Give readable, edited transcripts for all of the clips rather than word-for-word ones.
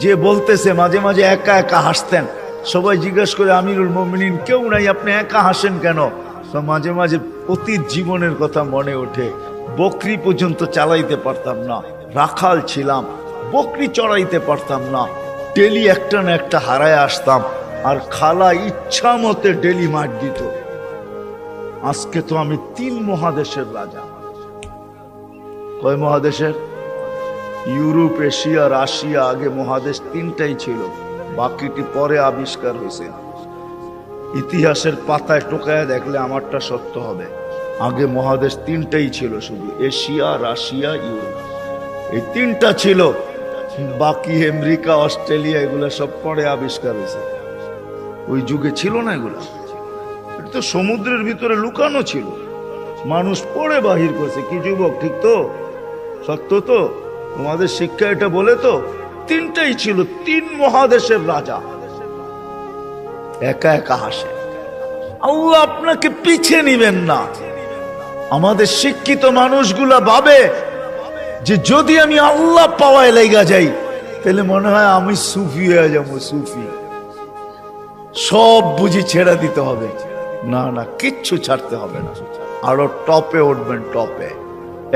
যে বলতেছে মাঝে মাঝে একা একা হাসতেন, সবাই জিজ্ঞেস করে আমিরুল মুমিনিন কেউ নাই, আপনি একা হাসেন কেন? তো মাঝে মাঝে অতীত জীবনের কথা মনে ওঠে। বকরি পর্যন্ত চালাইতে পারতাম না, রাখাল ছিলাম, বকরি চড়াইতে পারতাম না, ডেলি একটা না একটা হারায় আসতাম, আর খালা ইচ্ছা মতে ডেলি মার দিত। আজকে তো আমি 3 মহাদেশের রাজা। কয় মহাদেশের? Europe, Asia, Russia. আগে মহাদেশ 3টাই ছিল, বাকিটি পরে আবিষ্কার হয়েছে। ইতিহাসের পাতায় টোকায় দেখলে আমারটা সত্য হবে। আগে মহাদেশ 3টাই ছিল, শুধু এশিয়া, রাশিয়া, ইউরোপ, এই 3টা ছিল। বাকি আমেরিকা, অস্ট্রেলিয়া এগুলো সব পরে আবিষ্কার হয়েছে। ওই যুগে ছিল না এগুলা। এটা তো সমুদ্রের ভিতরে লুকানো ছিল, মানুষ পড়ে বাহির করছে। কি যুবক, ঠিক তো? সত্য তো? তোমাদের শিক্ষা এটা বলে তো 3টাই ছিল, 3 মহাদেশের রাজা। একা একা হাসে। আল্লাহ আপনাকে পিছিয়ে নিবেন না। আমাদের শিক্ষিত মানুষগুলা ভাবে যে যদি আমি আল্লাহ পাওয়ায় লেগা যাই তাহলে মনে হয় আমি সুফি হয়ে যাবো। সুফি সব বুঝি ছেড়ে দিতে হবে। না না, কিচ্ছু ছাড়তে হবে না, আরো টপে উঠবেন। টপে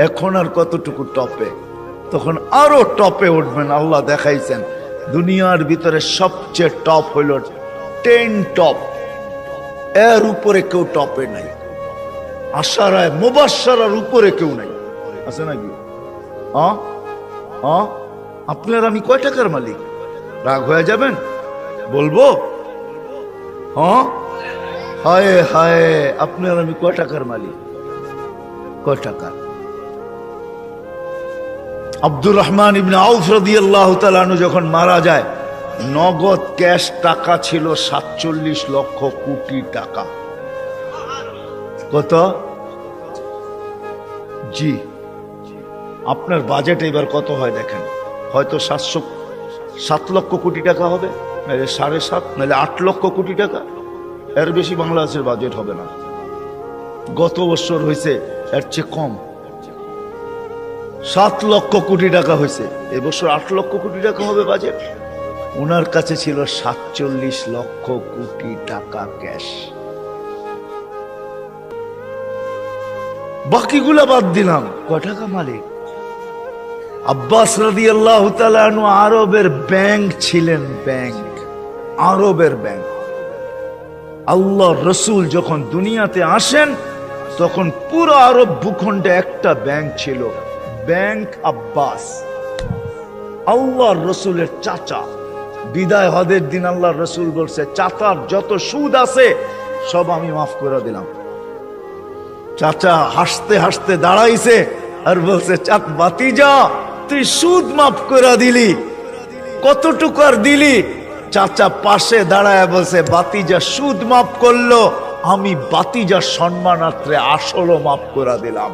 এখন আর কতটুকু টপে, তখন আরো টপে উঠবেন। আল্লাহ দেখাইছেন দুনিয়ার ভিতরে সবচেয়ে টপ হইল 10 টপ, এর উপরে কেউ টপে নাই। আশারায় মুবাশশারার উপরে কেউ নাই, আছে নাকি? আপনার আমি কয় টাকার মালিক? রাগ হয়ে যাবেন? বলবো? হায় হায়, আপনার আমি কয় টাকার মালিক? কয় টাকার? আব্দুর রহমান ইবনে আউফ রাদিয়াল্লাহু তাআলা আনহু যখন মারা যায়, নগদ ক্যাশ টাকা ছিল 47 লক্ষ কোটি টাকা। কত? জি। আপনার বাজেট এবার কত হয় দেখেন, হয়তো 7 লক্ষ কোটি টাকা হবে, নাহলে 7.5, নাহলে 8 লক্ষ কোটি টাকা। এর বেশি বাংলাদেশের বাজেট হবে না। গত বছর হয়েছে এর চেয়ে কম, 7 লক্ষ কোটি টাকা হয়েছে। এবছর 8 লক্ষ কোটি টাকা হবে বাজেট। ওনার কাছে ছিল 47 লক্ষ কোটি টাকা ক্যাশ। বাকিগুলা বাদ দিলাম, কয় টাকা মালিক? আব্বাস রাদিয়াল্লাহু তাআলা আনহু আরবের ব্যাংক ছিলেন, ব্যাংক, আরবের ব্যাংক। আল্লাহ রসুল যখন দুনিয়াতে আসেন তখন পুরো আরব ভূখণ্ডে একটা ব্যাংক ছিল, ব্যাংক আব্বাস। আল্লাহ রসুলের চাচা বিদায় হজের দিন আল্লাহ রসুল বলছে, চাচার যত সুদ আছে সব আমি মাফ করে দিলাম। চাচা হাসতে হাসতে দাঁড়াইছে আর বলছে, বাতিজা তুই সুদ মাফ করে দিলি, কতটুকু আর দিলি? চাচা পাশে দাঁড়ায় বলছে, বাতিজা সুদ মাফ করলো, আমি বাতিজার সম্মানার্থে আসলও মাফ করে দিলাম।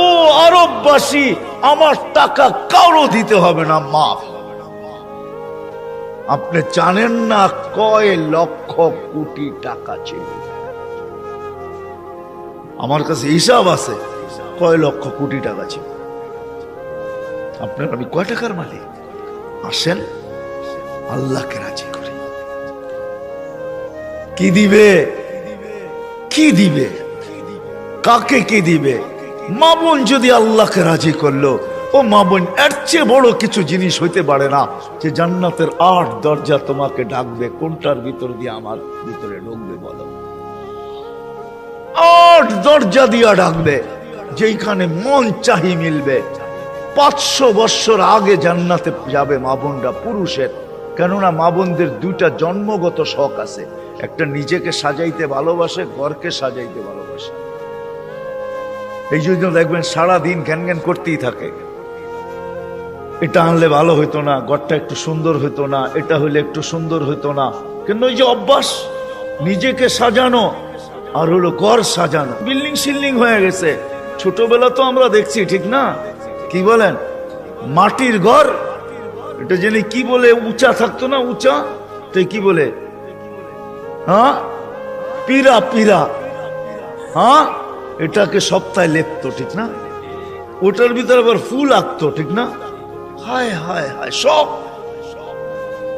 ও আরববাসী, আমার টাকা কারো দিতে হবে না, মাফ। আপনি জানেন না কয় লক্ষ কোটি টাকা ছিল? আমার কাছে হিসাব আছে কয় লক্ষ কোটি টাকা ছিল। আপনার আমি কয় টাকার মালিক? আসেন আল্লাহকে রাজি করি। কি দিবে? কি দিবে? কাকে কি দিবে? মা বোন যদি আল্লাহকে রাজি করলো, ও মা বোন, এর চেয়ে বড় কিছু জিনিস হইতে পারে না যে জান্নাতের 8 দরজা তোমাকে ডাকবে। কোনটার ভিতর দিয়ে আমার ভিতরে ঢুকবে বলো? 8 দরজা দিয়া ডাকবে, যেখানে মন চাহি মিলবে। 500 বছর আগে জান্নাতে যাবে মা বোনরা, পুরুষের। কেননা মা বোনদের 2টা জন্মগত শখ আছে, একটা নিজেকে সাজাইতে ভালোবাসে, ঘরকে সাজাইতে ভালোবাসে। এই জন্য দেখবেন সারাদিন জ্ঞান জ্ঞান করতেই থাকে, এটা আনলে ভালো হইতো না, ঘরটা একটু সুন্দর হইতো না, এটা হইলে একটু সুন্দর হইতো না। কিন্তু ওই যে অভ্যাস নিজেকে সাজানো আর হলো ঘর সাজানো, বিল্ডিং শিল্ডিং হয়ে গেছে। ছোটবেলা তো আমরা দেখছি, ঠিক না? কি বলেন? মাটির ঘর, এটা জেনে কি বলে, উঁচা থাকতো না, উঁচা, তাই কি বলে? হ্যাঁ, পিরা, পিরা। হ্যাঁ, এটাকে সপ্তাহে লেপতো, ঠিক না? ওটার ভিতরে আবার ফুল আঁকতো, ঠিক না? হায় হায় হায়, সব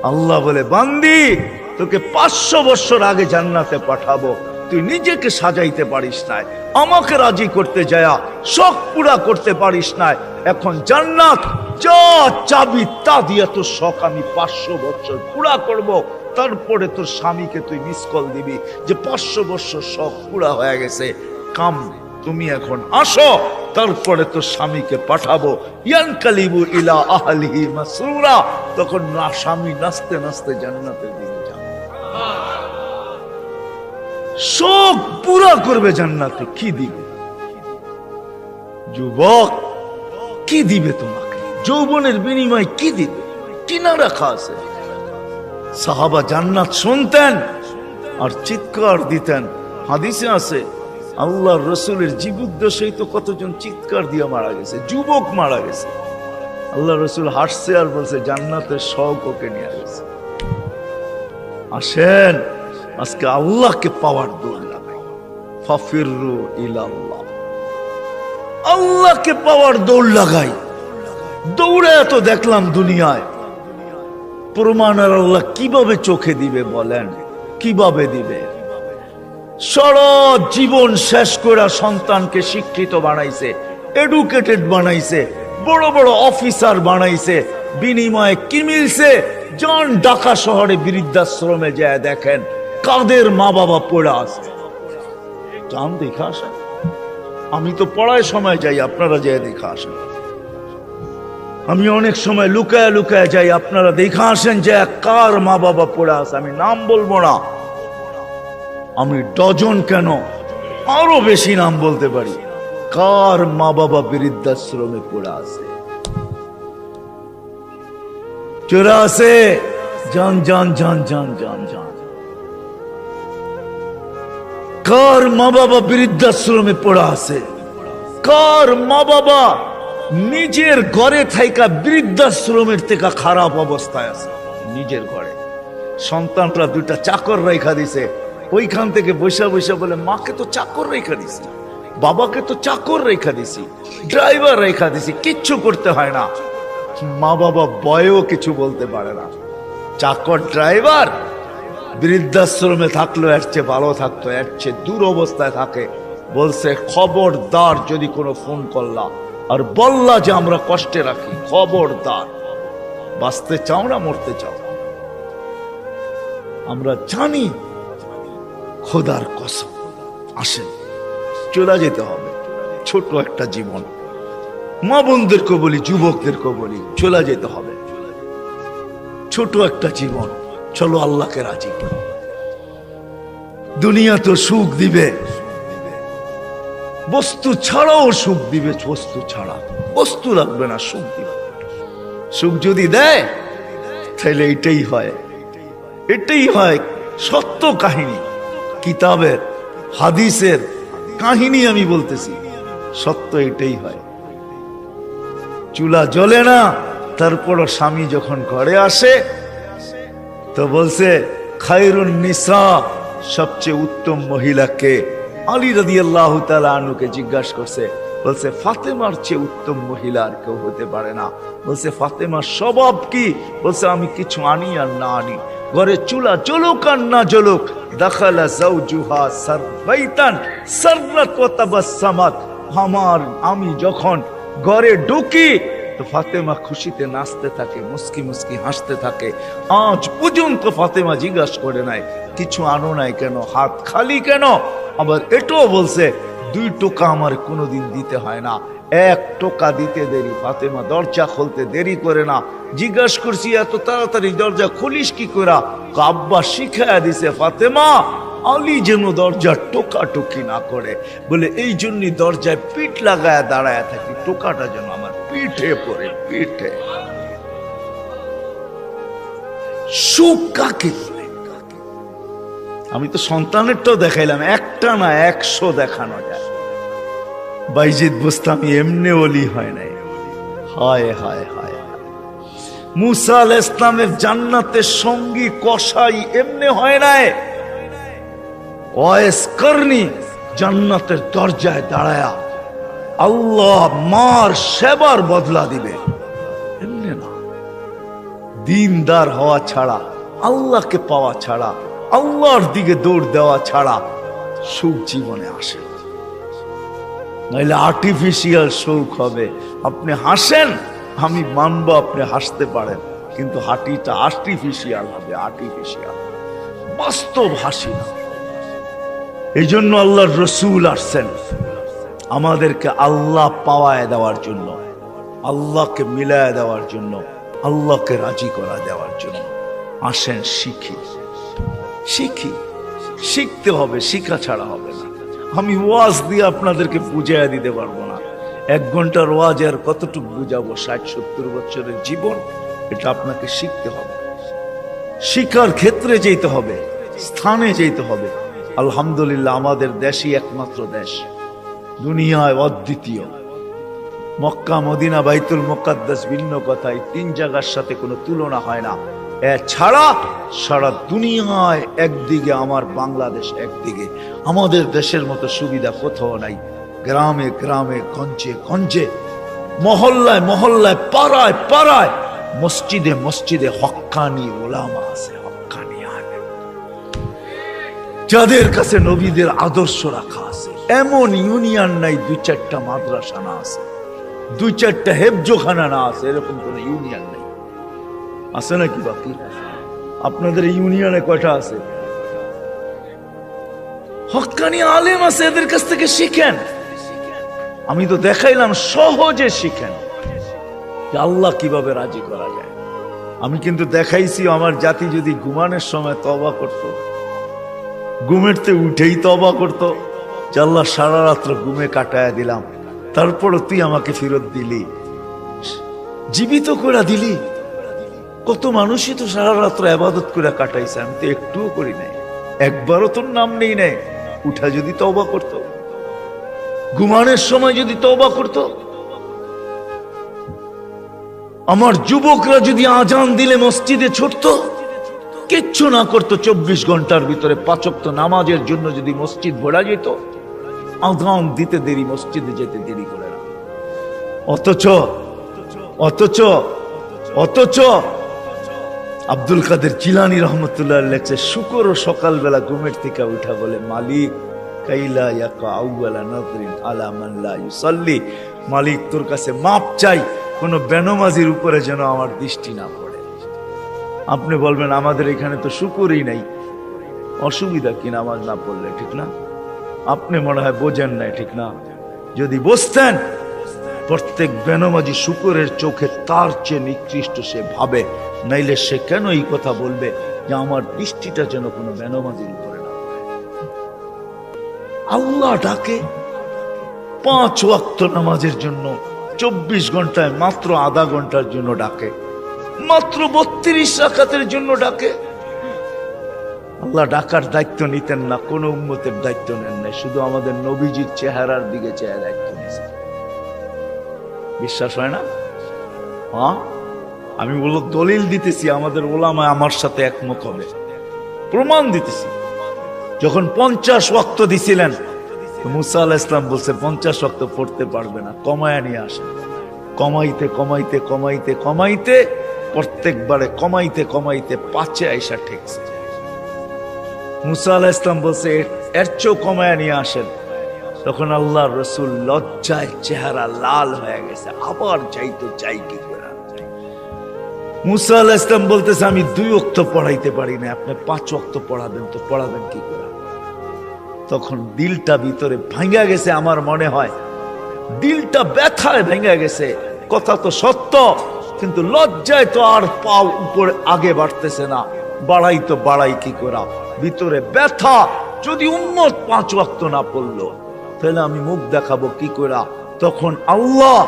আল্লাহ বলে, বান্দি তোকে 500 বছর আগে জান্নাতে পাঠাবো, তুই নিজেকে সাজাইতে পারিস নাই, আমাকে রাজি করতে যায়া শখ পুরা করতে পারিস নাই, এখন জান্নাত যা চাবি তা দিয়ে তোর শখ আমি 500 বছর পুরা করব। তারপরে তোর স্বামীকে তুই মিস কল দিবি যে 500 বছর শখ পুরা হয়ে গেছে, কাম তুমি এখন আসো, তারপরে তোর স্বামীকে পাঠাবো। ইয়ানকালিবু ইলা আহলিহি মাসরুরা, তখন না স্বামী নাচতে নাচতে জান্নাতের দিকে যাবে, শোক পুরা করবে জান্নাতে। কি দিবে যুবক, কি দিবে তোমাকে? যৌবনের বিনিময় কি দিবে? কিনা রাখা আছে? সাহাবা জান্নাত শুনতেন আর চিৎকার দিতেন। হাদিসে আছে আল্লাহর রসুলের জীবদ্দশায় তো কতজন চিৎকার দিয়ে মারা গেছে, যুবক মারা গেছে। আল্লাহ রসুল হাসছে আর বলছে জান্নাতের শখ ওকে নিয়ে গেছে। আসেন আজকে আল্লাহকে পাওয়ার দৌড় লাগাই, ফাফিরু ইলাল্লাহ, আল্লাহকে পাওয়ার দৌড় লাগাই। দৌড়ে তো দেখলাম দুনিয়ায়, প্রমাণ আর আল্লাহ কিভাবে চোখে দিবে বলেন? কিভাবে দিবে? সারা জীবন শেষ করে সন্তানকে শিক্ষিত বানাইছে, এডুকেটেড বানাইছে, বড় বড় অফিসার বানাইছে, বিনিময়ে কি মিলছে? জন ঢাকা শহরে বৃদ্ধাশ্রমে যায় দেখেন কাদের মা বাবা পড়ে আছে, যান দেখে আসেন। আমি তো পড়ায় সময় যাই, আপনারা যায় দেখে আসেন। আমি অনেক সময় লুকায় লুকায় যাই, আপনারা দেখে আসেন যে কার মা বাবা পড়ে আছে। আমি নাম বলবো না, আমি ডজন কেন আরো বেশি নাম বলতে পারি, কার মা বাবা বৃদ্ধাশ্রমে পড়ে আছে, চোরা আছে। জান জান জান জান জান জান, কার মা বাবা বৃদ্ধাশ্রমে পড়ে আছে, কার মা বাবা নিজের ঘরে থাইকা বৃদ্ধাশ্রমের থেকে খারাপ অবস্থায় আছে। নিজের ঘরে সন্তানরা দুইটা চাকর রেখা দিছে, ওইখান থেকে বৈশা বৈশা বলে মাকে তো চাকর রেখা দিছি, বাবাকে তো চাকর রেখা দিছি, ড্রাইভার রেখা দিছি, কিচ্ছু করতে হয় না। মা বাবা বয়েও কিছু বলতে পারে না। চাকর ড্রাইভার বৃদ্ধাশ্রমে থাকলো এর চেয়ে ভালো থাকতো, এর চেয়ে দূর অবস্থায় থাকে। বলছে খবরদার যদি কোনো ফোন করলা আর বললা যে আমরা কষ্টে রাখি, খবরদার, বাঁচতে চাও না মরতে চাও। আমরা জানি খোদার কসম, আসেন চলে যেতে হবে। ছোট একটা জীবন, মা বোনদেরকে বলি, যুবকদেরকে বলি, চলে যেতে হবে। ছোট একটা জীবন, চলো আল্লাহকে রাজি করি। দুনিয়া তো সুখ দিবে, বস্তু ছাড়াও সুখ দিবে, বস্তু ছাড়া বস্তু লাগবে না, সুখ দিবে। সুখ যদি দেয় তাহলে এটাই হয়, এটাই হয় সত্য কাহিনী, কিতাবের হাদিসের কাহিনী আমি বলতেছি, সত্য এটাই হয়। চুলা জ্বলে না, তারপরও স্বামী যখন ঘরে আসে তো বলছে খায়রুন নিসা, সবচেয়ে উত্তম মহিলাকে? আলী রাদিয়াল্লাহু তাআলা আনহুকে জিজ্ঞাসা করছে, বলছে ফাতেমার চেয়ে উত্তম মহিলা আর কেউ হতে পারে না। বলছে ফাতেমার স্বভাব কি? বলছে আমি কিছু আনি আর না আনি, ঘরে চুলা জ্বলুক আর না জ্বলুক, দাখালা যাওজুহা সারবাইতান সাররাত ওয়া তাবাসসামাত, আমি যখন ঘরে ঢুকি তো ফাতেমা খুশিতে নাচতে থাকে, মুস্কি মুস্কি হাসতে থাকে। আজ পর্যন্ত ফাতেমা জিজ্ঞাসা করে নাই কিছু আনো নাই কেন, হাত খালি কেন। আবার এটাও বলছে 2 টোকা আমার কোনোদিন দিতে হয় না, 1 টোকা দিতে দেরি। ফাতেমা দরজা খুলতে দেরি করে না। জিজ্ঞাসা করছি এত তাড়াতাড়ি দরজা খুলিস কি করে? আব্বা শিখায়া দিছে ফাতেমা আলী যেন দরজা টোকাটুকি না করে, বলে এই জন্যই দরজায় পিঠ লাগায় দাঁড়ায় থাকি, টোকাটা যেন আমার পিঠে পড়ে, পিঠে। সুখ কাকে? আমি তো সন্তানেরটাও দেখাইলাম, একটা না 100 দেখানো যায়। বাইজিদ বুস্তামি এমনি ওলি হয় নাই। হায় হায় হায়, মুসা আলাইহিস সালামের জান্নাতের সঙ্গী কসাই এমনি হয় নাই। ওয়াইস করনি জান্নাতের দরজায় দাঁড়ায়া আল্লাহ মার সেবার বদলা দিবে, এমনি না। দিনদার হওয়া ছাড়া, আল্লাহকে পাওয়া ছাড়া, আল্লাহর দিকে দৌড় দেওয়া ছাড়া সুখ জীবনে আসে না। নাহলে আর্টিফিশিয়াল সুখ হবে। আপনি হাসেন, আমি মানবো আপনি হাসতে পারেন, কিন্তু হাঁটিটা আর্টিফিশিয়াল হবে, আর্টিফিশিয়াল, বাস্তব হাসি না। এই জন্য আল্লাহর রসুল আসছেন আমাদেরকে আল্লাহ পাওয়ায় দেওয়ার জন্য, আল্লাহকে মিলায় দেওয়ার জন্য, আল্লাহকে রাজি করা দেওয়ার জন্য। আসেন শিখি, শিখি, শিখতে হবে, শিখা ছাড়া হবে না। আমি ওয়াজ দিয়ে আপনাদেরকে বুঝাইয়া দিতে পারবো না। 1 ঘন্টার ওয়াজ আর কতটুকু বুঝাবো? 60-70 বছরের জীবন, এটা আপনাকে শিখতে হবে, শিক্ষার ক্ষেত্রে যেতে হবে, স্থানে যেতে হবে। আলহামদুলিল্লাহ, আমাদের দেশই একমাত্র দেশ, দুনিয়ায় অদ্বিতীয়। মক্কা, মদিনা, বাইতুল মুকাদ্দাস ভিন্ন কথা, এই 3 জায়গার সাথে কোনো তুলনা হয় না। এছাড়া সারা দুনিয়ায় একদিকে আমার বাংলাদেশ, একদিকে আমাদের দেশের মতো সুবিধা কোথাও নাই। গ্রামে গ্রামে, গঞ্জে গঞ্জে, মহল্লায় মহল্লায়, পাড়ায় পাড়ায়, মসজিদে মসজিদে হক্কানি ওলামা আছে, হক্কানি আলেম, যাদের কাছে নবীদের আদর্শ রাখা আছে। এমন ইউনিয়ন নাই 2-4টা মাদ্রাসা না আছে, 2-4টা হেফজোখানা না আছে, এরকম কোন ইউনিয়ন নেই। আছে নাকি? বাকি আপনাদের ইউনিয়নে কয়টা আছে? হক্কানি আলেম আছে, এদের কাছ থেকে শিখেন। আমি তো দেখাইলাম, সহজে শিখেন যে আল্লাহ কিভাবে রাজি করা যায়। আমি কিন্তু দেখাইছি আমার জাতি যদি ঘুমানোর সময় তওবা করত, ঘুমেরতে উঠেই তওবা করত, যে আল্লাহ সারা রাত্র ঘুমে কাটায় দিলাম, তারপরও তুই আমাকে ফেরত দিলি, জীবিত করে দিলি। কত মানুষই তো সারা রাত্র ইবাদত করে কাটাইছে, আমি তো একটুও করি নাই, একবারও তোর নাম নেই নাই। উঠা যদি তওবা করত, ঘুমানোর সময় যদি তওবা করত, আমার যুবকরা যদি আজান দিলে মসজিদে ছুটতো, কিচ্ছু না করতো, 24 ঘন্টার ভিতরে 5 ওয়াক্ত নামাজের জন্য যদি মসজিদ ভরা যেত, আজান দিতে দেরি, মসজিদে যেতে দেরি করে না। অথচ অথচ অথচ আব্দুল কাদের জিলানী রহমতুল্লাহ লেখছে, শুকর সকালবেলা ঘুমের থেকে উঠা বলে, মালিক কাইলা ইয়াকা আউয়ালা নাযরিন আলা মান লা ইউসাল্লি, মালিক তোর কাছে মাপ চাই, কোন বেনমাজির উপরে যেন আমার দৃষ্টি না পড়ে। আপনি বলবেন আমাদের এখানে তো শুকরই নাই, অসুবিধা কি নামাজ না পড়লে? ঠিক না? আপনি মনে হয় বোঝেন নাই, ঠিক না? যদি বুঝতেন, প্রত্যেক বেনমাজি শুকরের চোখে তার চেয়ে নিকৃষ্ট সে ভাবে, নাইলে সে কেন এই কথা বলবে যে আমার দৃষ্টিটা যেন কোনো বেনমাজির উপরে না পড়ে। আল্লাহ ডাকে 5 ওয়াক্ত নামাজের জন্য, 24 ঘন্টায় মাত্র আধা ঘন্টার জন্য ডাকে, মাত্র 32 রাকাতের জন্য ডাকে। আল্লাহ ডাকার দায়িত্ব নিতেন না, কোন উম্মতের দায়িত্ব নেন নাই, শুধু আমাদের নবীজির চেহারার দিকে চেয়ে দায়িত্ব নিয়েছেন। বিশ্বাস হয় না? হ্যাঁ, আমি বলবো দলিল দিতেছি, আমাদের ওলামা আমার সাথে একমত হবে, প্রমাণ দিতেছি। যখন 50 ওয়াক্ত দিছিলেন, মুসা আলাইহিস সালাম বলছে 50 ওয়াক্ত পড়তে পারবে না, কমায়া নিয়ে আসেন। কমাইতে কমাইতে কমাইতে কমাইতে প্রত্যেকবারে কমাইতে কমাইতে 5-এ আইসা ঠেকছে। মুসা আলাইহিস সালাম বলছে এর চেয়েও কমায়া নিয়ে আসেন। তখন আল্লাহর রাসূল লজ্জায় চেহারা লাল হয়ে গেছে, আবার যাইতো, চাই কি করে। মুসা আলাইহিস সালাম বলতেছে আমি 2 ওয়াক্ত পড়াইতে পারি না, আপনি 5 ওয়াক্ত পড়াবেন, তো পড়াবেন কি করে? তখন দিলটা ভিতরে ভাঙা গেছে, আমার মনে হয় দিলটা ব্যথায় ভেঙে গেছে। কথা তো সত্য, কিন্তু লজ্জায় তো আর পাও উপরে আগে বাড়তেছে না, বাড়াই তো বাড়াই কি করা, ভিতরে ব্যথা। যদি উম্মত 5 ওয়াক্ত না পড়লো, তাহলে আমি মুখ দেখাবো কি করা? তখন আল্লাহ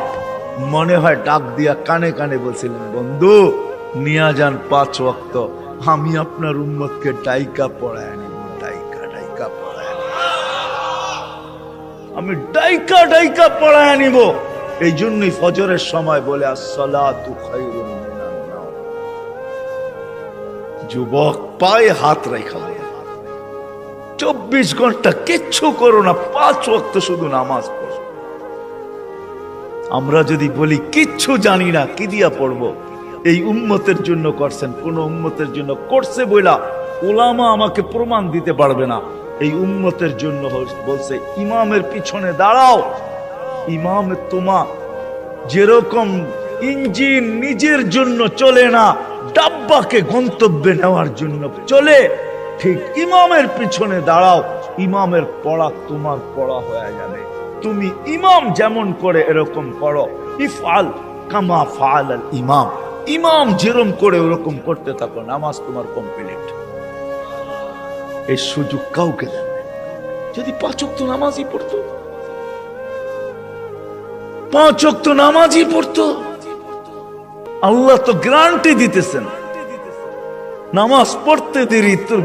মনে হয় ডাক দিয়া কানে কানে বলছিলেন, বন্ধু নিয়া যান 5 ওয়াক্ত, আমি আপনার উম্মতকে ডাইকা পড়ায় আনিব, ডাইকা ডাইকা পড়ায় আনিব, আমি ডাইকা ডাইকা পড়ায় আনিব। এই জন্যই ফজরের সময় বলে আসসালাতু খায়রুম মিনান নাওম। যুবক পায়ে হাত রাখা বলে 24 ঘন্টা কিচ্ছু করো না, 5 ওয়াক্ত শুধু নামাজ পড়ো। আমরা যদি বলি কিচ্ছু জানি না, কি দিয়া পড়বো? এই উম্মতের জন্য করছেন, কোন উম্মতের জন্য করছে বইলা উলামা আমাকে প্রমাণ দিতে পারবে না। এই উম্মতের জন্য বলছে ইমামের পিছনে দাঁড়াও। ইমামে তোমা যেরকম ইঞ্জিন নিজের জন্য চলে না, ডাব্বাকে গন্তব্যে নেওয়ার জন্য চলে, ঠিক ইমামের পিছনে দাঁড়াও। ইমামের পড়া তোমার পড়া হয়ে যাবে। তুমি ইমাম যেমন করে এরকম করো। ইফআল কামা ফাআল আল ইমাম, ইমাম যেরকম করে ওরকম করতে থাকো, নামাজ তোমার কমপ্লিট। এই সুযোগ কাউকে দেন। যদি 5 ওয়াক্ত নামাজই পড়তো, 5 ওয়াক্ত নামাজই পড়তো, আল্লাহ তো গ্যারান্টি দিতেছেন নামাজ পড়তে দেরি তোর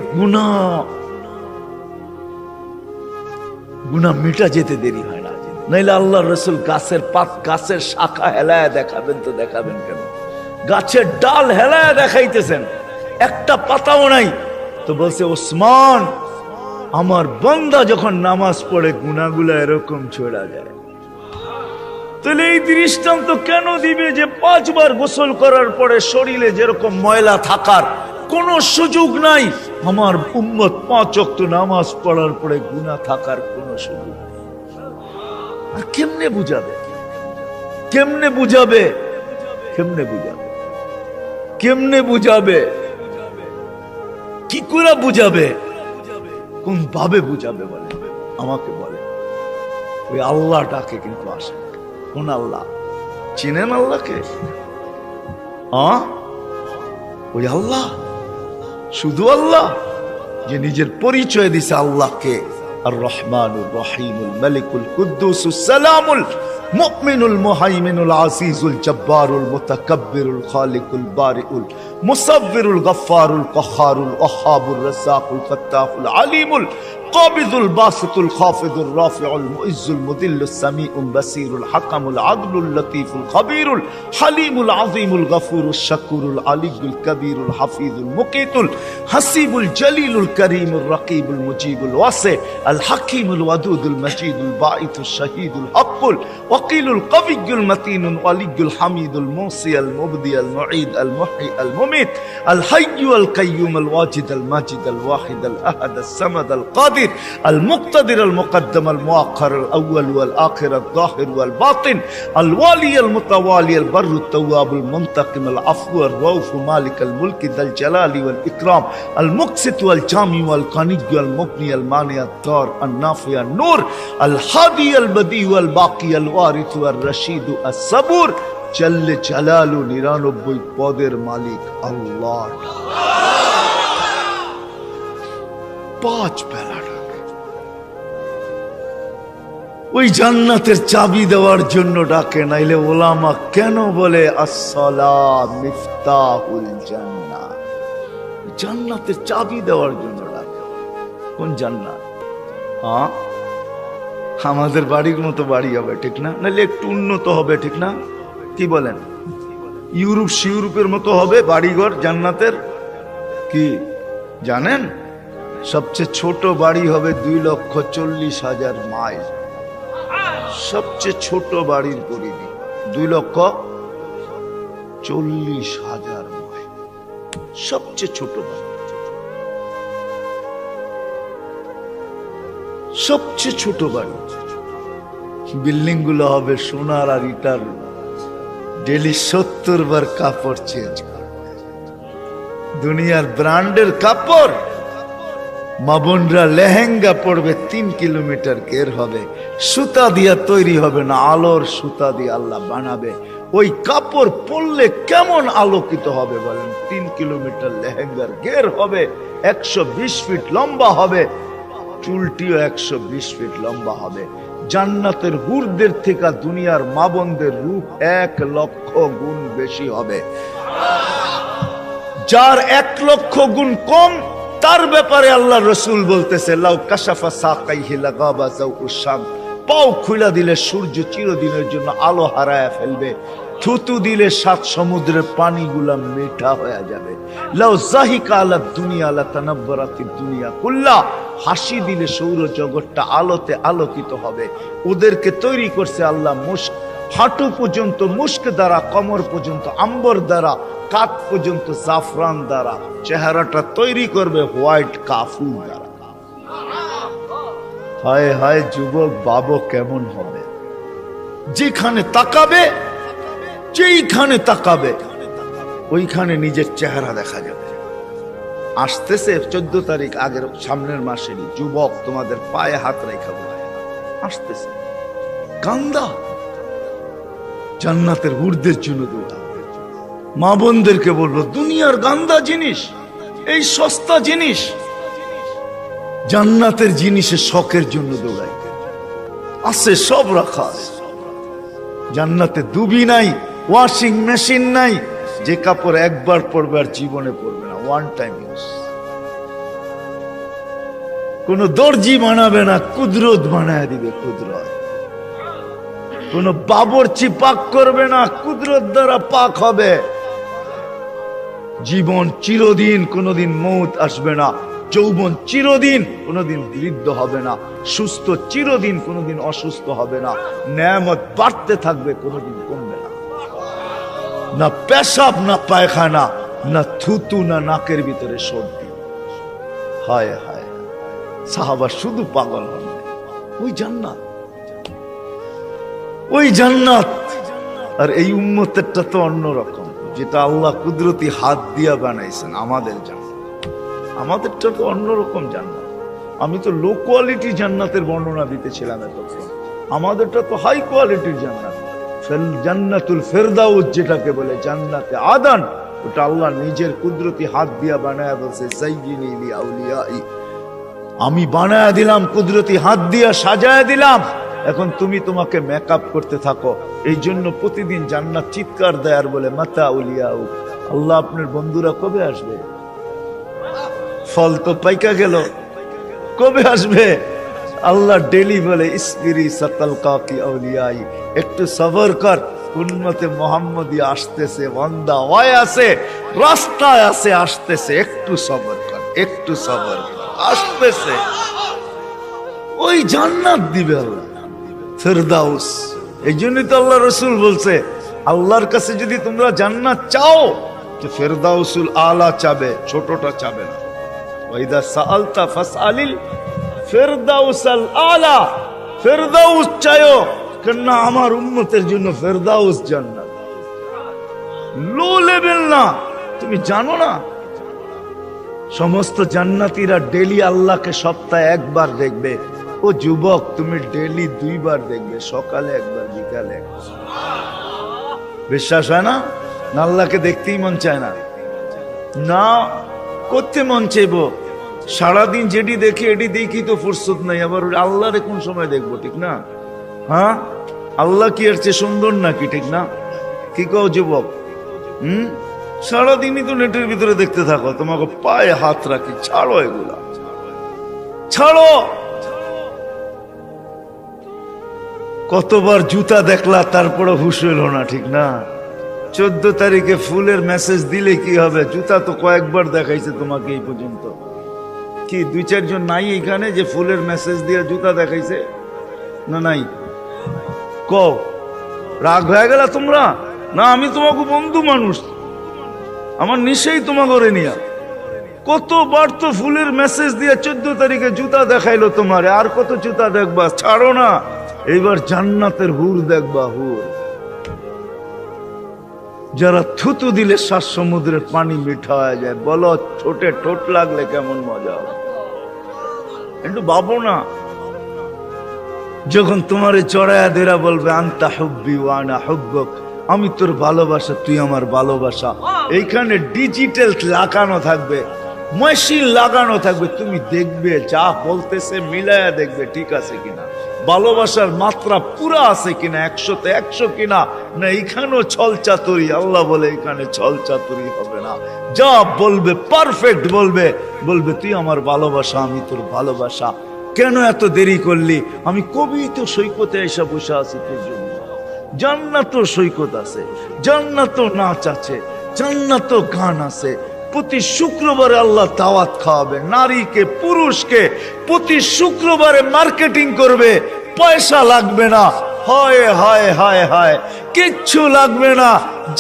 গুনাহ মিটা যেতে দেরি হয় না। নাইলে আল্লাহ রসুল গাছের পাত, গাছের শাখা হেলায় দেখাবেন তো দেখাবেন কেন? গাছের ডাল হেলায় দেখাইতেছেন, একটা পাতাও নাই। তো বলছে ওসমান, আমার বান্দা যখন নামাজ পড়ে গুনাহগুলা এরকম ছড়া যায়। তাহলে এই দৃষ্টান্ত কেন দিবে যে 5 বার গোসল করার পরে শরীরে যেরকম ময়লা থাকার কোনো সুযোগ নাই, আমার উম্মত 5 ওয়াক্ত নামাজ পড়ার পরে গুনাহ থাকার কোনো সুযোগ নেই। আর কেমনে বুঝাবে? কেমনে বুঝাবে? কেমনে বুঝাবে? কেমনে বুঝাবে? কি করে বুঝাবে? কোন ভাবে বুঝাবে বলে? আমাকে বলে। ওই আল্লাহটাকে কিন্তু আসে। কোন আল্লাহ? চিনেন আল্লাহকে? ওই আল্লাহ, শুধু আল্লাহ যে নিজের পরিচয় দিছে আল্লাহকে আর রহমানুর রহিমুল মালিকুল কুদ্দুসুস সালামুল মুমিনুল মুহাইমিনুল আজিজুল জব্বারুল মুতাকাব্বিরুল খালিকুল বারিউল মুসাব্বিরুল গফফারুল কহারুল ওয়াহাবুর রাজ্জাকুল ফাত্তাহুল আলিমুল কাবিদুল বাসিতুল খাফিদুর রাফিউল মুইজ্জুল মুদিল্লুস সামিউল বাসিরুল হাকামুল আদলুল লতীফুল খবীরুল হালিমুল আযীমুল গফুরুশ শাকুরুল আলিয়ুল কবীরুল হাফিজুল মুকিতুল হাসিবুল জলিলুল করিমুর রকিবুল মুজিবুল ওয়াসি আল হাকিমুল ওয়াদুদুল মজিদুল বাঈতুশ শাহীদুল হকুল ওয়াকিলুল কবিয়ুল মতিনুল ওয়ালিয়ুল হামিদুল মুসি আল মুবদি আল মুঈদ আল মুহয়ি আল মুমিত আল হাইয়্যু আল কাইয়্যুম আল ওয়াজিদ আল মাজিদ আল ওয়াহিদ আল আহাদ আস সামাদ আল কাদির المقتدر المقدم المؤخر الأول والآخر الظاهر والباطن الوالي المتوالي البر التواب المنتقم العفو الرؤوف مالك الملك ذا الجلال والإكرام المقسط والجامع والقني والمغني المانع الضار النافع النور الهادي البديع والباقي الوارث والرشيد الصبور جل جلاله 99 পদের মালিক আল্লাহ। 5 বেলা ওই জান্নাতের চাবি দেওয়ার জন্য ডাকে। নাইলে ওলামা কেন বলে আসসালাম মিফতাহুল জান্নাহ? জান্নাতের চাবি দেওয়ার জন্য ডাকে। কোন জান্নাত? আমাদের বাড়ির মতো বাড়ি হবে, ঠিক না? নাইলে একটু উন্নত হবে, ঠিক না? কি বলেন? ইউরোপের মতো হবে বাড়িঘর জান্নাতের। কি জানেন? সবচেয়ে ছোট বাড়ি হবে 2,40,000 মাইল। সবচেয়ে ছোট বাড়ির পরিধি 2,40,000 মাইল। সবচেয়ে ছোট বাড়ি, সবচেয়ে ছোট বাড়ি। বিল্ডিং গুলো হবে সোনার আর ইটার। ডেলি 70 বার কাপড় চেঞ্জ করবে। দুনিয়ার ব্র্যান্ডের কাপড়। মা বোনরা লেহেঙ্গা পড়বে 3 কিলোমিটার ঘের হবে, সুতা দিয়া তৈরি হবে না, আলোর সুতা দিয়ে আল্লাহ বানাবে। ওই কাপড় পরলে কেমন আলোকিত হবে বলেন? 3 কিলোমিটার লেহেঙ্গার ঘের হবে, 120 ফিট লম্বা হবে, চুলটিও 120 ফিট লম্বা হবে। জান্নাতের হুরদের থেকে দুনিয়ার মা বোনদের রূপ 1 লক্ষ গুণ বেশি হবে। যার 1 লক্ষ গুণ কম, তার ব্যাপারে আল্লাহ রসুল বলতেছে লাউ কাশাফা সাকাইহি লাগাবা যাউউশ শাম। পাও খুলে দিলে সূর্য চিরদিনের জন্য আলো হারায় ফেলবে। থুতু দিলে 7 সমুদ্রের পানিগুলা মিঠা হয়ে যাবে। লাউ জাহিকা আলা দুনিয়া লা তানাব্বারাতিদ দুনিয়া কুল্লা। হাসি দিলে সৌর জগৎটা আলোতে আলোকিত হবে। ওদেরকে তৈরি করছে আল্লাহ মুস্ক, হাঁটু পর্যন্ত মুস্ক দ্বারা, কমর পর্যন্ত আম্বর দ্বারা, কাত পর্যন্ত জাফরান দ্বারা, চেহারাটা তৈরি করবে হোয়াইট কাফুর দ্বারা। হায় হায় যুবক বাবু কেমন হবে, যেখানে তাকাবে, যেইখানে তাকাবে ওইখানে নিজের চেহারা দেখা যাবে। আসতেছে 14 তারিখ, আগের সামনের মাসেরই, যুবক তোমাদের পায়ে হাত রেখা আসতেছে, কান্দা জান্নাতের হুরদের জন্য দৌড়া। মা বোনদেরকে বলবো, দুনিয়ার গান্দা জিনিস, এই সস্তা জিনিস, জান্নাতের জিনিসের শখের জন্য দৌড়াই আছে, সব রাখা আছে। জান্নাতে দুবি নাই, ওয়াশিং মেশিন নাই, যে কাপড় একবার পরবে আর জীবনে পরবে না, ওয়ান টাইম ইউজ। কোন দর্জি বানাবে না, কুদরত বানায় দিবে, কুদরত। কোন বাবরচি পাক করবে না, কুদরত দ্বারা পাক হবে। জীবন চিরদিন, কোনদিন মৌত আসবে না। যৌবন চিরদিন, কোনদিন বৃদ্ধ হবে না। সুস্থ চিরদিন, কোনদিন অসুস্থ হবে না। নেয়ামত বাড়তে থাকবে, কোনদিন কমবে না। না পেশাব, না পায়খানা, না থুতু, না নাকের ভিতরে সর্দি। হায় হায়, সাহাবা শুধু পাগল হন, ওই জান্নাত, ওই জান্নাত। আর এই উম্মতেরটা তো অন্যরকম, যেটা আল্লাহ কুদরতি হাত দিয়া বানাইছেন। আমাদের জান্নাত, আমাদেরটা তো অন্যরকম জান্নাত। আমি তো লো কোয়ালিটি জান্নাতের বর্ণনা দিতেছিলাম এতক্ষণ, আমাদেরটা তো হাই কোয়ালিটির জান্নাত। জান্নাতুল ফেরদাউস যেটাকে বলে, জান্নাতে আদান, ওটা আল্লাহ নিজের কুদরতি হাত দিয়া বানায়া বলছে, যায়্যিনি লিআউলিয়াই, আমি বানায়া দিলাম, কুদরতি হাত দিয়া সাজায়া দিলাম, এখন তুমি তোমাকে মেকআপ করতে থাকো। এই জন্য প্রতিদিন জান্নাত চিৎকার দেয় আর বলে, মাতা উলিয়াউ, আল্লাহ আপনার বন্ধুরা কবে আসবে? ফল তো পাইকা গেল, কবে আসবে? আল্লাহ ডেলি বলে, ইসবিরি সাতালকাকি আউলিয়াই, একটু সবর কর, উম্মতে মুহাম্মদী আসতেছে, বান্দা ওয়ায় আছে, রাস্তায় আছে, আসতেছে, একটু সবর কর, একটু সবর কর, আসতেছে। ওই জান্নাত দিবে আল্লাহ, ফেরদাউস। এই জন্যই তো আল্লাহ রসুল বলছে, আল্লাহর কাছে যদি তোমরা জান্নাত চাও তো ফেরদাউসুল আলা চাবে, ছোটটা চাবে না। ওয়াইদা সাআলতা ফাসআলিল ফেরদাউসাল আলা, ফেরদাউস চাইও, কেন আমার উম্মতের জন্য ফেরদাউস জান্নাত, লো লেভেল না। তুমি জানো না, সমস্ত জান্নাতীরা ডেলি আল্লাহকে সপ্তাহে একবার দেখবে। ও যুবক, তুমি ডেলি 2 বার দেখবে, সকালে একবার, বিকালে একবার। বিশ্বাস হয় না? আল্লাহকে দেখতেই মন চায় না, না করতে মন চাইব। সারাদিন যেটি দেখি এটি দেখি তো ফুরসত নাই, আবার আল্লাহরে কোন সময় দেখবো, ঠিক না? হ্যাঁ, আল্লাহ কি এর চেয়ে সুন্দর নাকি, ঠিক না? কি কও যুবক? সারাদিনই তো নেটের ভিতরে দেখতে থাকো, তোমাকে পায়ে হাত রাখি, ছাড়ো এগুলা, ছাড়ো। কতবার জুতা দেখলা, তারপরে হুশ হইল না, ঠিক না? 14 তারিখে ফুলের মেসেজ দিলে কি হবে? জুতা তো কয়েকবার দেখাইছে তোমাকে এই পর্যন্ত। কি 2-4 জন নাই এখানে যে ফুলের মেসেজ দিয়ে জুতা দেখাইছে? না নাই? কও, রাগ হয়ে গেল তোমরা? না, আমি তোমাকে বন্ধু মানুষ, আমার নিশ্চয়ই তোমাকে নিয়া কতবার তো ফুলের মেসেজ দিয়ে 14 তারিখে জুতা দেখাইলো তোমারে, আর কত জুতা দেখবা? ছাড়ো না, এইবার জান্নাতের হুর দেখবা, হুর যারা থুতু দিলে 7 সমুদ্রের পানি মিঠা হয়ে যায়। বলো, ঠোঁটে ঠোঁট লাগলে কেমন মজা হবে, একটু ভাবো না। যখন তোমারে চড়ায়া দেরা বলবে, আনতা হুব্বি ওয়া আনা হুব্বুক, আমি তোর ভালোবাসা, তুই আমার ভালোবাসা। এইখানে ডিজিটাল লাগানো থাকবে, মেশিন লাগানো থাকবে, তুমি দেখবে, যা বলতেছে মিলায়া দেখবে ঠিক আছে কিনা, ভালোবাসার মাত্রা পুরা আছে কিনা, 100তে 100 কিনা, না এখানেও ছল চাতুরি। আল্লাহ বলে, এখানে ছল চাতুরি হবে না, যা বলবে পারফেক্ট বলবে, বলবে তুই আমার ভালোবাসা, আমি তোর ভালোবাসা। কেন এত দেরি করলি? আমি কবি তো সৈকতে এসে বসে আছি তোর জন্য। জান্নাত সৈকত আছে, জান্নাত নাচ আছে, জান্নাত গান আছে। প্রতি শুক্রবারে আল্লাহ দাওয়াত খাওয়াবে, নারীকে পুরুষকে প্রতি শুক্রবারে মার্কেটিং করবে, পয়সা লাগবে না। হায় হায় হায় হায়, কিচ্ছু লাগবে না,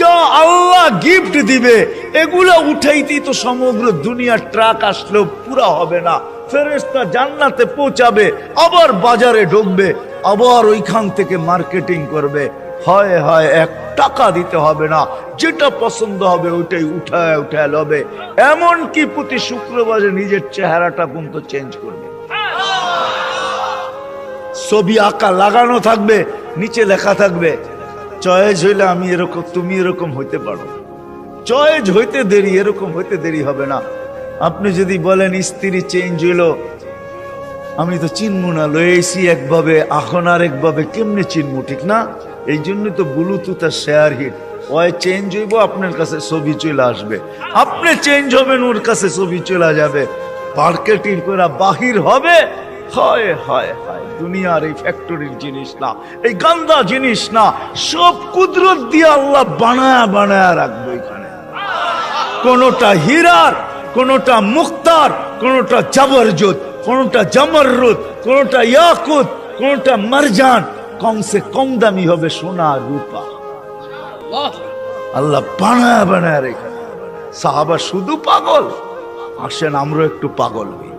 যা আল্লাহ গিফট দিবে এগুলা উঠাইতেই তো সমগ্র দুনিয়ার ট্রাক আসলেও পুরা হবে না। ফেরেশতা জান্নাতে পৌঁছাবে, আবার বাজারে ঢুকবে, আবার ওইখান থেকে মার্কেটিং করবে। হয় হয় 1 টাকা দিতে হবে না, যেটা পছন্দ হবে ওইটাই উঠায় উঠায় লবে। এমনকি প্রতি শুক্রবারে নিজের চেহারাটা পর্যন্ত চেঞ্জ করবে। ছবি আঁকা লাগানো থাকবে, নিচে লেখা থাকবে চয়েস হইলে আমি এরকম, তুমি এরকম হইতে পারো। চয়েস হইতে দেরি, এরকম হইতে দেরি হবে না। আপনি যদি বলেন স্ত্রী চেঞ্জ হইল, আমি তো চিনবো না, লয়েছি একভাবে এখন আর একভাবে, কেমনে চিনবো, ঠিক না? এই জন্য তো ব্লুটুথ আর শেয়ার হিট, ওই চেঞ্জ হইব, আপনার কাছে ছবি চলে আসবে, আপনি চেঞ্জ হবেন, ওর কাছে ছবি চলে যাবে, মার্কেটিং করে বাহির হবে। হয় হয় হয়, দুনিয়ার এই ফ্যাক্টরির জিনিস না, এই গান্দা জিনিস না, সব কুদরত দিয়ে আল্লাহ বানায়া বানায়া রাখবে এখানে। কোনটা হীরার, কোনটা মুক্তার, কোনটা জবরজত, কোনটা জমররুদ, কোনটা ইয়াকুত, কোনটা মারজান, কমসে কম দামি হবে সোনা রূপা। আল্লাহ বানায়া বানায়া রেখে। সাহাবা শুধু পাগল, আসেন আমরা একটু পাগল হই।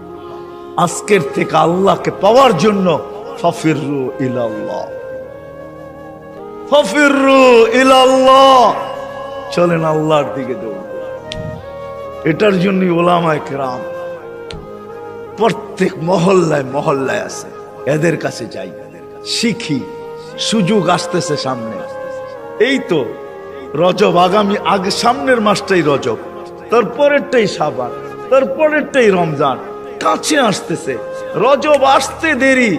আজকের থেকে আল্লাহকে পাওয়ার জন্য ফাফিরু ইলাল্লাহ, ফাফিরু ইলাল্লাহ, চলেন আল্লাহর দিকে দৌড়। এটার জন্য ওলামায়ে কেরাম প্রত্যেক মহল্লায় মহল্লায় আছে, এদের কাছে যাই, শিখি। সুযোগ আসতেছে সামনে, এই তো রজব, আগামী আগে সামনের মাসটাই রজব, তারপরেরটাই শাবান, তারপরেরটাই রমজান, কাছে আসতেছে। রজব আসতে দেরি,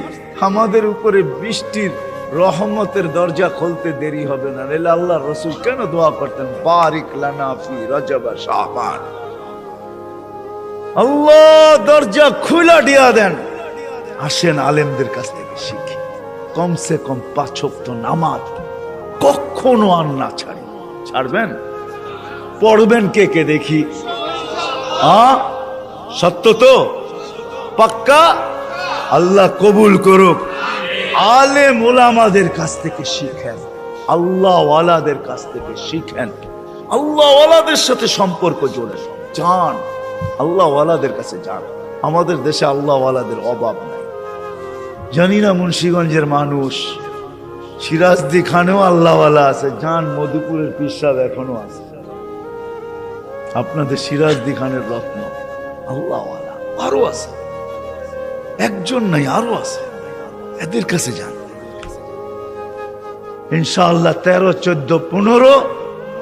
আমাদের উপরে বৃষ্টির রহমতের দরজা খুলতে দেরি হবে না। নাহলে আল্লাহ রসুল কেন দোয়া করতেন, বারিক লানা ফি রজব শাবান, আল্লাহ দরজা খুলা দিয়া দেন। আসেন আলেমদের কাছ থেকে শিখি, কমসে কম 5 ওয়াক্ত নামাজ কখনো আর না ছাড়ি। ছাড়বেন? পড়বেন কে কে দেখি? সত্য তো? পাক্কা? আল্লাহ কবুল করুক। আলেম ওলামাদের কাছ থেকে শিখেন, আল্লাহ ওয়ালাদের কাছ থেকে শিখেন, আল্লাহ ওয়ালাদের সাথে সম্পর্ক জোড়েন, যান আল্লাহ ওয়ালাদের কাছে যান। আমাদের দেশে আল্লাহ ওয়ালাদের অভাব নাই। জানি না মুন্সিগঞ্জের মানুষ, সিরাজদি খানেও আল্লাহ ওয়ালা আছে, যান মধুপুরের পীর সাহেব এখনো আছে, আপনাদের সিরাজদি খানের রত্ন আল্লাহ ওয়ালা আরো আছে, একজন নাই আরো আছে, এদের কাছে যান। ইনশাআল্লাহ 13, 14, 15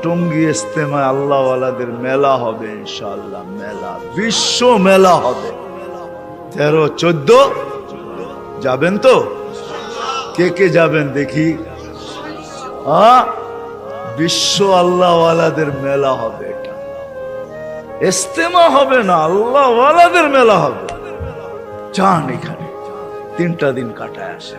টঙ্গী ইস্তেমায় আল্লাহ ওয়ালাদের মেলা হবে ইনশাআল্লাহ, মেলা, বিশ্ব মেলা হবে। 13, 14 যাবেন তো? কে কে যাবেন দেখি? বিশ্ব আল্লাহ ওয়ালাদের মেলা হবে, এটা ইস্তেমা হবে না, আল্লাহ ওয়ালাদের মেলা হবে। যান এখানে 3টা দিন কাটায় আসে।